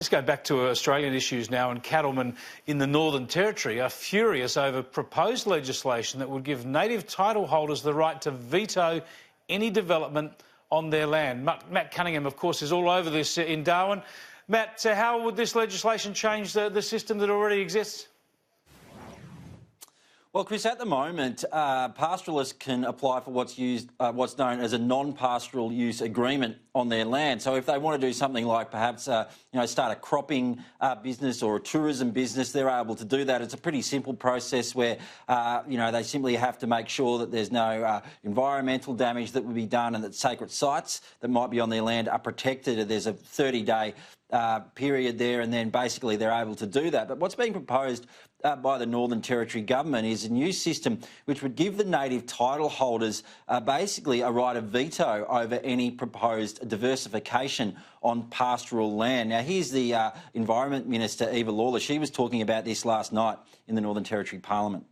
Let's go back to Australian issues now, and cattlemen in the Northern Territory are furious over proposed legislation that would give native title holders the right to veto any development on their land. Matt Cunningham, of course, is all over this in Darwin. Matt, how would this legislation change the system that already exists? Well, Chris, at the moment, pastoralists can apply for what's known as a non-pastoral use agreement on their land. So if they want to do something like perhaps, start a cropping business or a tourism business, they're able to do that. It's a pretty simple process where, they simply have to make sure that there's no environmental damage that would be done and that sacred sites that might be on their land are protected. There's a 30-day period there, and then basically they're able to do that. But what's being proposed by the Northern Territory government is a new system which would give the native title holders basically a right of veto over any proposed diversification on pastoral land. Now, here's the Environment Minister, Eva Lawler. She was talking about this last night in the Northern Territory Parliament.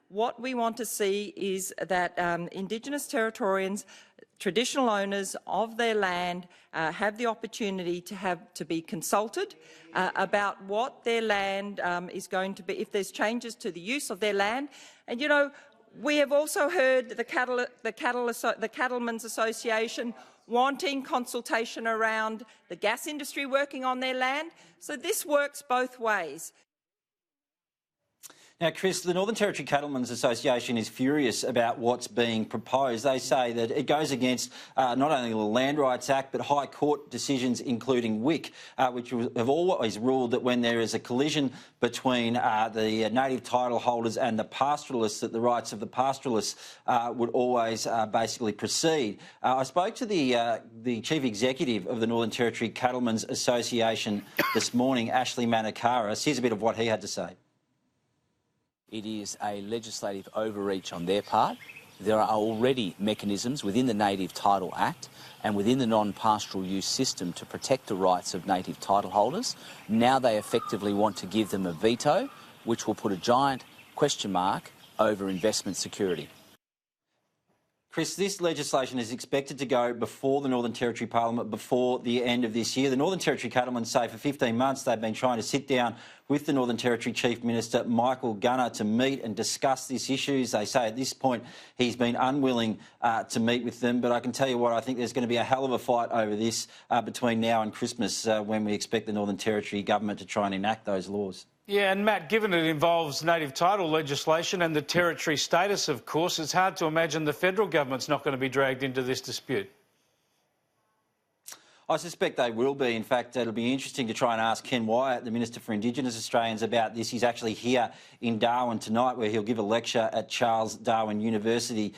What we want to see is that Indigenous Territorians, traditional owners of their land, have the opportunity to be consulted about what their land is going to be, if there's changes to the use of their land. And, we have also heard the Cattlemen's Association wanting consultation around the gas industry working on their land. So this works both ways. Now, Chris, the Northern Territory Cattlemen's Association is furious about what's being proposed. They say that it goes against not only the Land Rights Act but High Court decisions, including WIC, which have always ruled that when there is a collision between the native title holders and the pastoralists, that the rights of the pastoralists would always basically proceed. I spoke to the Chief Executive of the Northern Territory Cattlemen's Association this morning, Ashley Manakara. Here's a bit of what he had to say. It is a legislative overreach on their part. There are already mechanisms within the Native Title Act and within the non-pastoral use system to protect the rights of native title holders. Now they effectively want to give them a veto, which will put a giant question mark over investment security. Chris, this legislation is expected to go before the Northern Territory Parliament before the end of this year. The Northern Territory Cattlemen say for 15 months they've been trying to sit down with the Northern Territory Chief Minister, Michael Gunner, to meet and discuss these issues. They say at this point he's been unwilling to meet with them. But I can tell you what, I think there's going to be a hell of a fight over this between now and Christmas when we expect the Northern Territory government to try and enact those laws. Yeah, and Matt, given it involves native title legislation and the territory status, of course, it's hard to imagine the federal government's not going to be dragged into this dispute. I suspect they will be. In fact, it'll be interesting to try and ask Ken Wyatt, the Minister for Indigenous Australians, about this. He's actually here in Darwin tonight, where he'll give a lecture at Charles Darwin University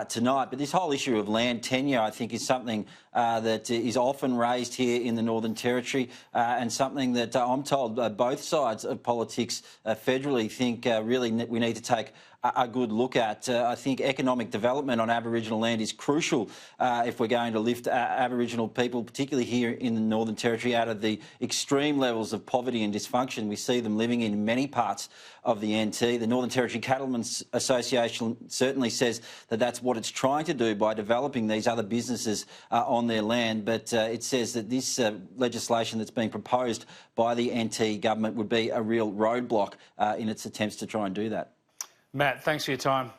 tonight. But this whole issue of land tenure, I think, is something that is often raised here in the Northern Territory and something that I'm told both sides of politics federally think really we need to take a good look at. I think economic development on Aboriginal land is crucial if we're going to lift Aboriginal people, particularly here in the Northern Territory, out of the extreme levels of poverty and dysfunction we see them living in many parts of the NT. The Northern Territory Cattlemen's Association certainly says that that's what it's trying to do by developing these other businesses on their land, but it says that this legislation that's being proposed by the NT government would be a real roadblock in its attempts to try and do that. Matt, thanks for your time.